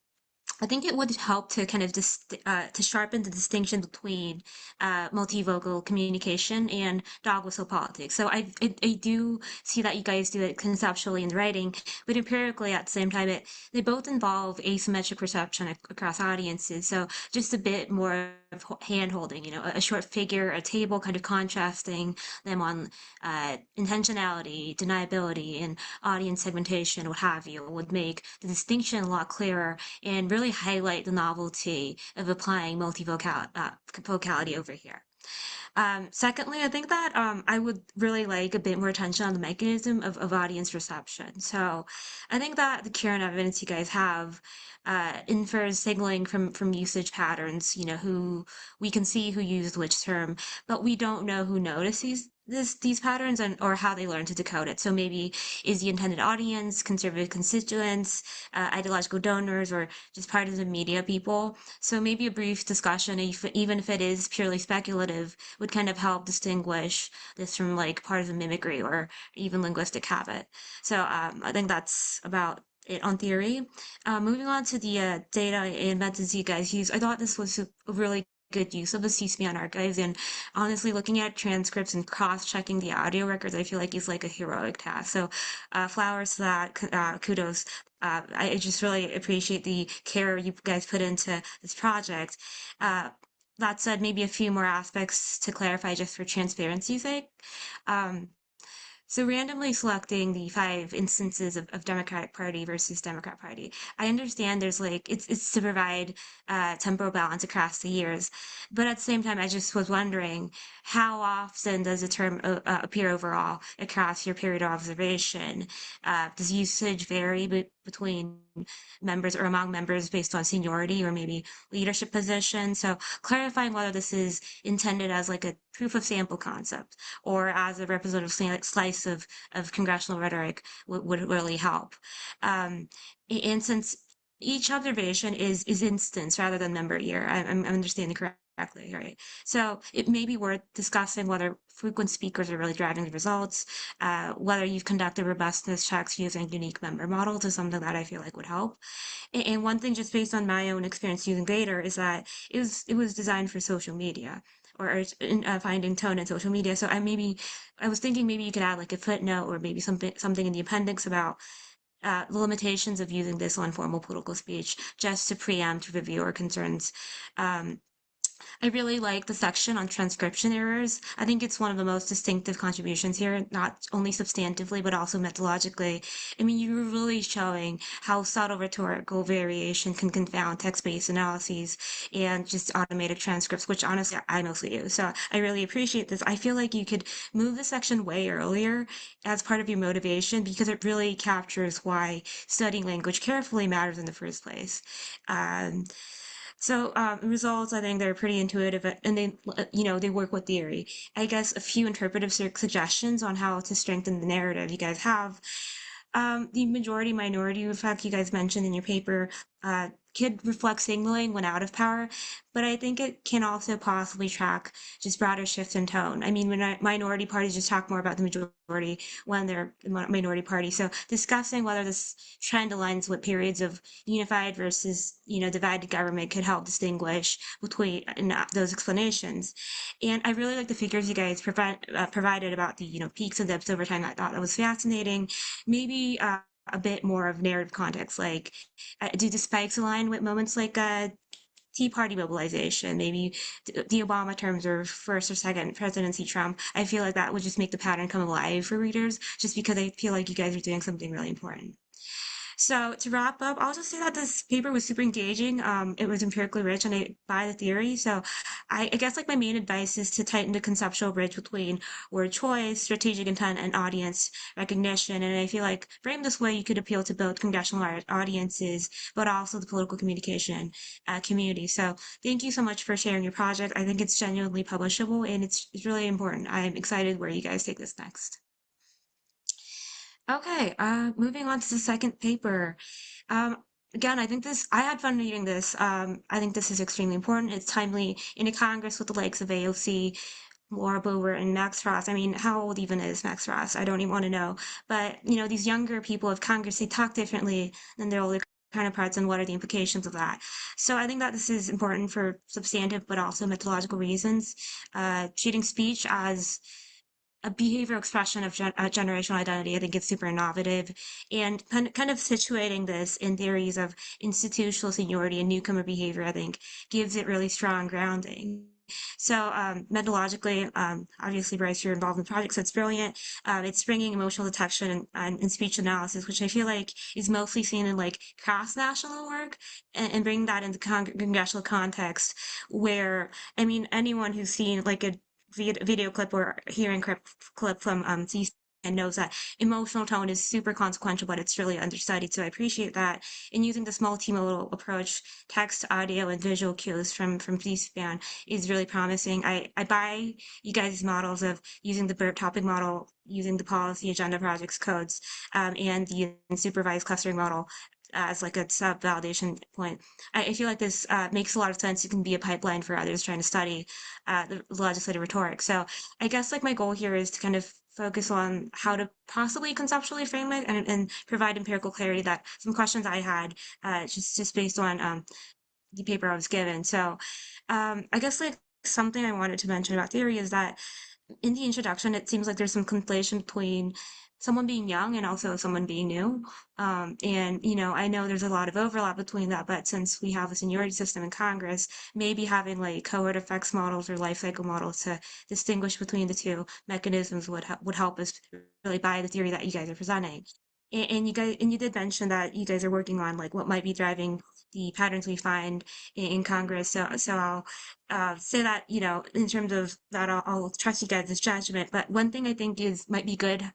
I think it would help to kind of to sharpen the distinction between multivocal communication and dog whistle politics. So I do see that you guys do it conceptually in writing, but empirically at the same time, they both involve asymmetric perception across audiences. So just a bit more of hand holding, a short figure, a table, kind of contrasting them on intentionality, deniability, and audience segmentation, what have you, would make the distinction a lot clearer and really highlight the novelty of applying vocality over here. Secondly, I think that I would really like a bit more attention on the mechanism of audience reception. So I think that the current evidence you guys have infers signaling from usage patterns, who we can see who used which term, but we don't know who notices these patterns and or how they learn to decode it. So maybe is the intended audience conservative constituents, ideological donors, or just partisan media people? So maybe a brief discussion, even if it is purely speculative, would kind of help distinguish this from like partisan mimicry or even linguistic habit. So I think that's about it on theory. Moving on to the data and methods you guys use, I thought this was a really good use of the C-SPAN archives, and honestly looking at transcripts and cross-checking the audio records I feel like is like a heroic task. So flowers to that, kudos. I just really appreciate the care you guys put into this project. That said, maybe a few more aspects to clarify just for transparency's sake. Um, so randomly selecting the 5 instances of Democratic Party versus Democrat Party. I understand there's like it's to provide temporal balance across the years, but at the same time, I just was wondering how often does the term appear overall across your period of observation? Does usage vary between members or among members based on seniority or maybe leadership position? So clarifying whether this is intended as like a proof of sample concept or as a representative slice of congressional rhetoric would really help. And since each observation is instance rather than member year, I'm understanding correctly, right? So it may be worth discussing whether frequent speakers are really driving the results, whether you've conducted robustness checks using unique member models is something that I feel like would help. And one thing just based on my own experience using Vader is that it was designed for social media or finding tone in social media. So I was thinking maybe you could add like a footnote or maybe something in the appendix about the limitations of using this on formal political speech just to preempt reviewer concerns. Um, I really like the section on transcription errors. I think it's one of the most distinctive contributions here, not only substantively, but also methodologically. I mean, you're really showing how subtle rhetorical variation can confound text-based analyses and just automated transcripts, which honestly I mostly use. So I really appreciate this. I feel like you could move this section way earlier as part of your motivation because it really captures why studying language carefully matters in the first place. Um, results, I think they're pretty intuitive and they work with theory. I guess a few interpretive suggestions on how to strengthen the narrative you guys have. The majority minority effect you guys mentioned in your paper could reflect signaling when out of power, but I think it can also possibly track just broader shifts in tone. I mean, when minority parties just talk more about the majority when they're the minority party. So discussing whether this trend aligns with periods of unified versus, divided government could help distinguish between those explanations. And I really like the figures you guys provided about the, peaks and depths over time. I thought that was fascinating. Maybe a bit more of narrative context, like do the spikes align with moments like Tea Party mobilization, maybe the Obama terms or first or second presidency Trump? I feel like that would just make the pattern come alive for readers, just because I feel like you guys are doing something really important. So to wrap up, I'll just say that this paper was super engaging. It was empirically rich and I buy the theory. So I guess like my main advice is to tighten the conceptual bridge between word choice, strategic intent, and audience recognition. And I feel like framed this way, you could appeal to both congressional audiences, but also the political communication community. So thank you so much for sharing your project. I think it's genuinely publishable and it's really important. I'm excited where you guys take this next. Okay, moving on to the second paper. Again, I had fun reading this. I think this is extremely important. It's timely in a Congress with the likes of AOC, Laura Boebert, and Max Frost. I mean, how old even is Max Frost? I don't even want to know. But, these younger people of Congress, they talk differently than their older counterparts and what are the implications of that. So I think that this is important for substantive but also methodological reasons. Treating speech as a behavioral expression of generational identity, I think it's super innovative, and kind of situating this in theories of institutional seniority and newcomer behavior, I think gives it really strong grounding. So methodologically, obviously, Bryce, you're involved in the project, so it's brilliant. It's bringing emotional detection and speech analysis, which I feel like is mostly seen in like cross-national work, and bringing that into congressional context, where I mean, anyone who's seen like a video clip or hearing clip from CC and knows that emotional tone is super consequential, but it's really understudied. So I appreciate that. And using this multimodal approach, text, audio, and visual cues from C-SPAN is really promising. I buy you guys' models of using the BERT topic model, using the policy agenda projects codes, and the supervised clustering model as like a sub validation point. I feel like this makes a lot of sense. It can be a pipeline for others trying to study the legislative rhetoric. So I guess like my goal here is to kind of focus on how to possibly conceptually frame it and provide empirical clarity that some questions I had just based on the paper I was given. So I guess like something I wanted to mention about theory is that in the introduction, it seems like there's some conflation between someone being young and also someone being new. And, you know, I know there's a lot of overlap between that, but since we have a seniority system in Congress, maybe having like cohort effects models or life cycle models to distinguish between the two mechanisms would help us really buy the theory that you guys are presenting. And you did mention that you guys are working on like what might be driving the patterns we find in Congress. So I'll say that, you know, in terms of that, I'll trust you guys' judgment. But one thing I think is might be good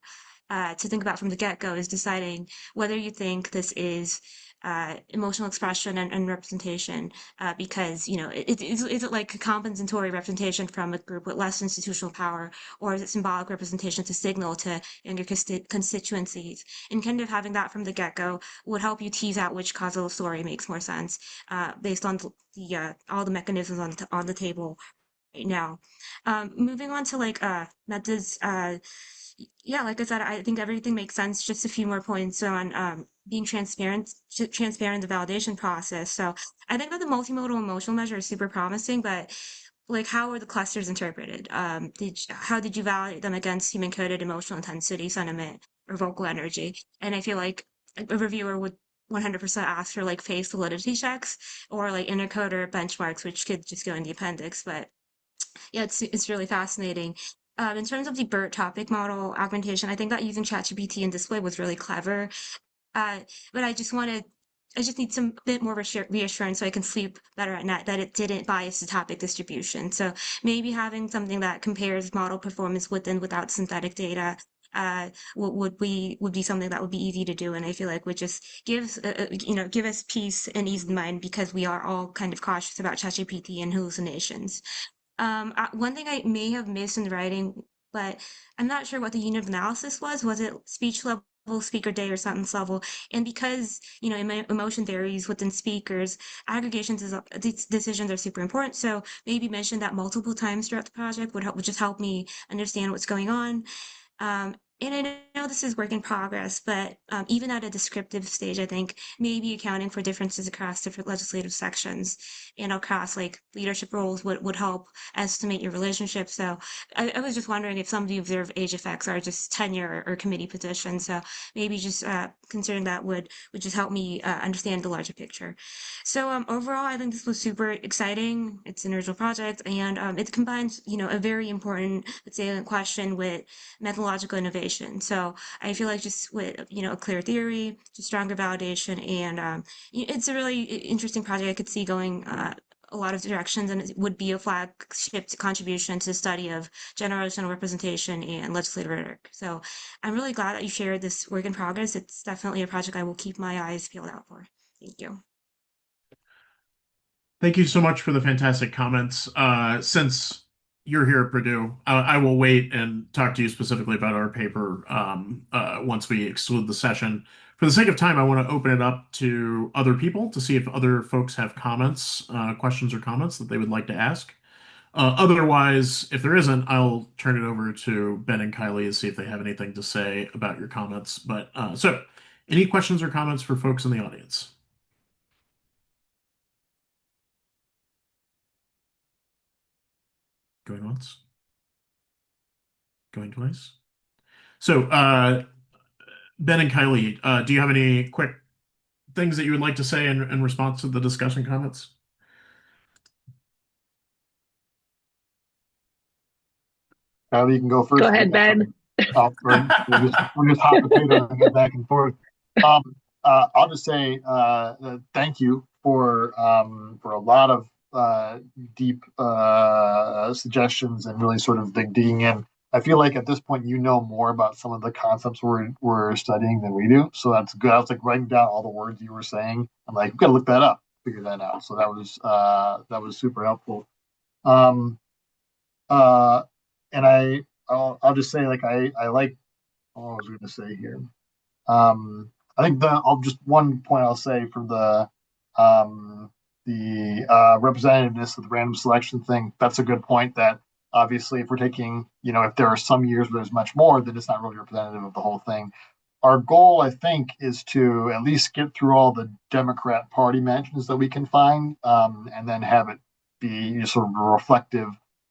to think about from the get-go is deciding whether you think this is emotional expression and representation, because, you know, is it like a compensatory representation from a group with less institutional power, or is it symbolic representation to signal to younger constituencies? And kind of having that from the get-go would help you tease out which causal story makes more sense, based on the all the mechanisms on the table right now. Moving on to like methods, yeah, like I said, I think everything makes sense. Just a few more points on being transparent in the validation process. So I think that the multimodal emotional measure is super promising, but like how were the clusters interpreted? How did you validate them against human coded emotional intensity, sentiment, or vocal energy? And I feel like a reviewer would 100% ask for like phase validity checks or like intercoder benchmarks, which could just go in the appendix. But yeah, it's really fascinating. In terms of the BERT topic model augmentation, I think that using ChatGPT and display was really clever. Uh, but I just need some bit more reassurance so I can sleep better at night that it didn't bias the topic distribution. So maybe having something that compares model performance with and without synthetic data would be something that would be easy to do, and I feel like would just give us peace and ease of mind because we are all kind of cautious about ChatGPT and hallucinations. One thing I may have missed in the writing, but I'm not sure what the unit of analysis was. Was it speech level, speaker day, or sentence level? And because, you know, emotion varies within speakers, aggregations these decisions are super important. So maybe mention that multiple times throughout the project would just help me understand what's going on. And I know this is work in progress, but even at a descriptive stage, I think maybe accounting for differences across different legislative sections and across like leadership roles would help estimate your relationship. So I was just wondering if some of the observed age effects are just tenure or committee positions. So maybe just considering that would just help me understand the larger picture. So overall, I think this was super exciting. It's an original project, and it combines, you know, a very important, let's say, question with methodological innovation. So I feel like just with, you know, a clear theory, just stronger validation, and it's a really interesting project I could see going a lot of directions, and it would be a flagship contribution to the study of generational representation and legislative rhetoric. So I'm really glad that you shared this work in progress. It's definitely a project I will keep my eyes peeled out for. Thank you. Thank you so much for the fantastic comments. Since you're here at Purdue, I will wait and talk to you specifically about our paper once we exclude the session. For the sake of time, I want to open it up to other people to see if other folks have comments, questions or comments that they would like to ask. Otherwise, if there isn't, I'll turn it over to Ben and Kylie to see if they have anything to say about your comments. But so, any questions or comments for folks in the audience? Going once, going twice. So, Ben and Kylie, do you have any quick things that you would like to say in response to the discussion comments? Kylie, you can go Go first. I ahead, got Ben. something. We'll just hot potato and get back and forth. I'll just say thank you for a lot of deep suggestions and really sort of digging in. I feel like at this point you know more about some of the concepts we're studying than we do, so that's good. I was like writing down all the words you were saying. I'm like, we've got to look that up, figure that out. So that was super helpful. Um, uh, and I'll just say like I like what I was going to say here. I think I'll just one point I'll say for the representativeness of the random selection thing. That's a good point. That obviously, if we're taking, if there are some years where there's much more, then it's not really representative of the whole thing. Our goal, I think, is to at least get through all the Democrat Party mentions that we can find, and then have it be sort of reflective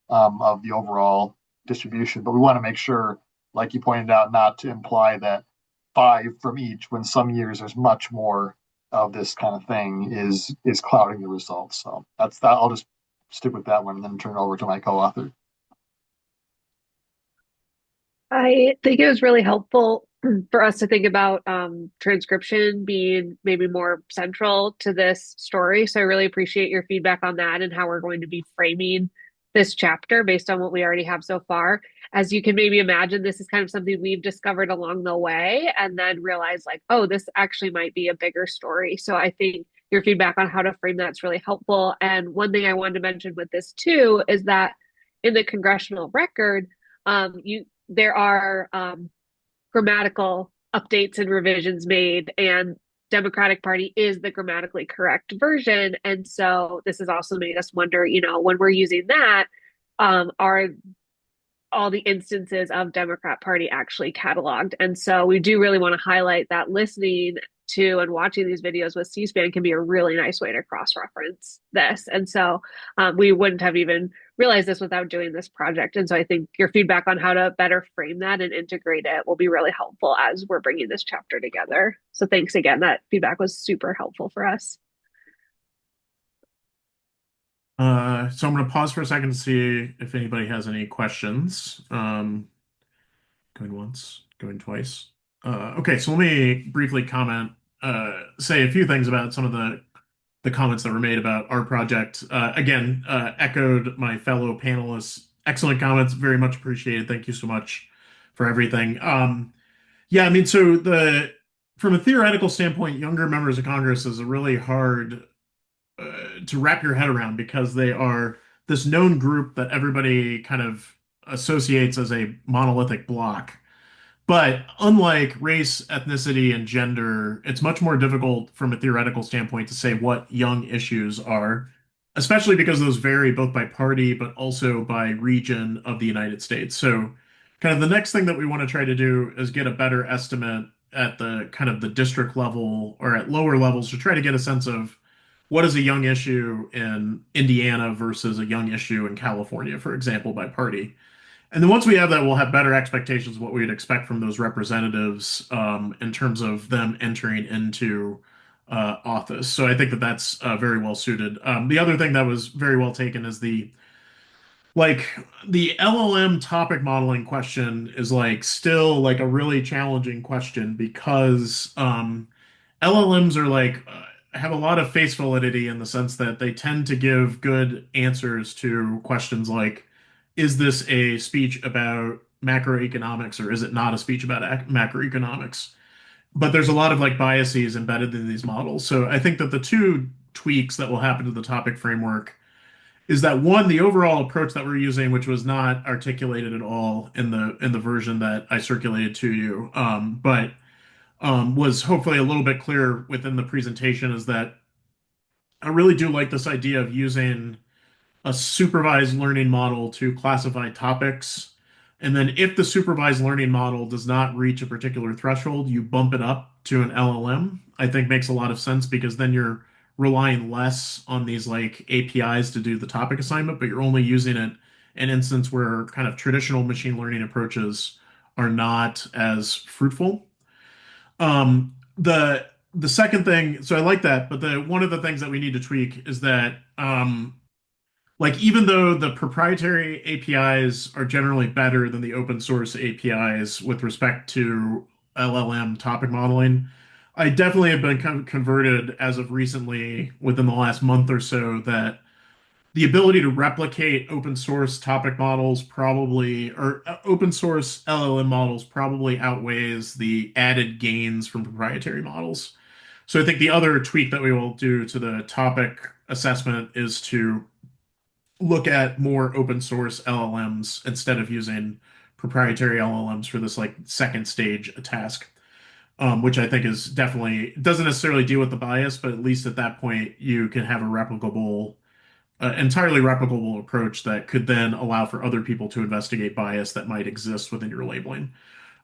of the overall distribution. But we want to make sure, like you pointed out, not to imply that five from each, when some years there's much more of this kind of thing is clouding the results. So that's that. I'll just stick with that one and then turn it over to my co-author. I think it was really helpful for us to think about transcription being maybe more central to this story. So I really appreciate your feedback on that and how we're going to be framing this chapter based on what we already have so far. As you can maybe imagine, this is kind of something we've discovered along the way and then realized like, oh, this actually might be a bigger story. So I think your feedback on how to frame that's really helpful. And one thing I wanted to mention with this too is that in the congressional record, there are grammatical updates and revisions made, and Democratic Party is the grammatically correct version. And so this has also made us wonder, when we're using that, are all the instances of Democrat Party actually cataloged? And so we do really want to highlight that listening to and watching these videos with C-SPAN can be a really nice way to cross-reference this. And so we wouldn't have even realized this without doing this project. And so I think your feedback on how to better frame that and integrate it will be really helpful as we're bringing this chapter together. So thanks again. That feedback was super helpful for us. So I'm going to pause for a second to see if anybody has any questions. Going once, going twice. Okay, so let me briefly say a few things about some of the comments that were made about our project. Again, echoed my fellow panelists. Excellent comments, very much appreciated. Thank you so much for everything. Yeah, I mean, from a theoretical standpoint, younger members of Congress is a really hard to wrap your head around because they are this known group that everybody kind of associates as a monolithic block. But unlike race, ethnicity, and gender, it's much more difficult from a theoretical standpoint to say what young issues are, especially because those vary both by party but also by region of the United States. So, kind of the next thing that we want to try to do is get a better estimate at the kind of the district level or at lower levels to try to get a sense of what is a young issue in Indiana versus a young issue in California, for example, by party. And then once we have that, we'll have better expectations of what we would expect from those representatives in terms of them entering into office. So I think that that's very well suited. The other thing that was very well taken is the LLM topic modeling question is still a really challenging question because LLMs are have a lot of face validity in the sense that they tend to give good answers to questions like, is this a speech about macroeconomics or is it not a speech about macroeconomics? But there's a lot of biases embedded in these models. So I think that the two tweaks that will happen to the topic framework is that one, the overall approach that we're using, which was not articulated at all in the version that I circulated to you, but was hopefully a little bit clearer within the presentation, is that I really do like this idea of using a supervised learning model to classify topics. And then if the supervised learning model does not reach a particular threshold, you bump it up to an LLM. I think makes a lot of sense because then you're relying less on these APIs to do the topic assignment, but you're only using it an instance where kind of traditional machine learning approaches are not as fruitful. The second thing, so I like that, but the one of the things that we need to tweak is that like even though the proprietary APIs are generally better than the open source APIs with respect to LLM topic modeling, I definitely have been converted as of recently within the last month or so that the ability to replicate open source topic models probably, or open source LLM models probably outweighs the added gains from proprietary models. So I think the other tweak that we will do to the topic assessment is to look at more open source LLMs instead of using proprietary LLMs for this like second stage task, which I think is definitely doesn't necessarily deal with the bias, but at least at that point you can have a replicable entirely replicable approach that could then allow for other people to investigate bias that might exist within your labeling.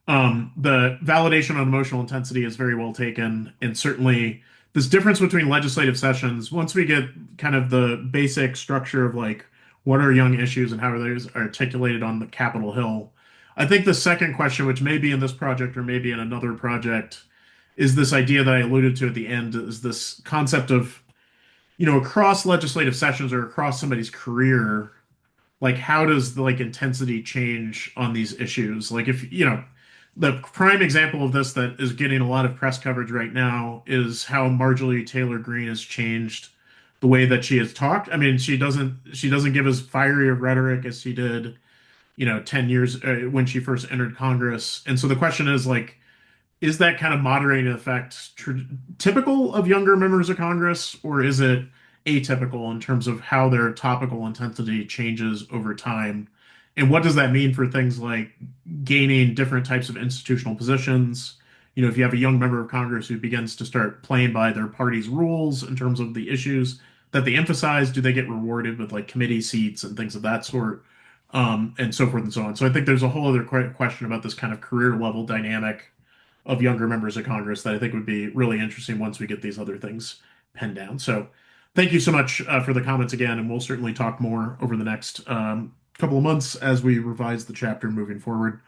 The validation on emotional intensity is very well taken, and certainly this difference between legislative sessions, once we get kind of the basic structure of like what are young issues and how are those articulated on the Capitol Hill, I think the second question, which may be in this project or maybe in another project, is this idea that I alluded to at the end, is this concept of across legislative sessions or across somebody's career, like how does the like intensity change on these issues? Like if, the prime example of this that is getting a lot of press coverage right now is how Marjorie Taylor Greene has changed the way that she has talked. I mean, she doesn't give as fiery of rhetoric as she did, 10 years when she first entered Congress. And so the question is like, is that kind of moderating effect typical of younger members of Congress, or is it atypical in terms of how their topical intensity changes over time? And what does that mean for things like gaining different types of institutional positions? If you have a young member of Congress who begins to start playing by their party's rules in terms of the issues that they emphasize, do they get rewarded with like committee seats and things of that sort? And so forth and so on. So I think there's a whole other question about this kind of career level dynamic of younger members of Congress that I think would be really interesting once we get these other things penned down. So thank you so much for the comments again, and we'll certainly talk more over the next couple of months as we revise the chapter moving forward.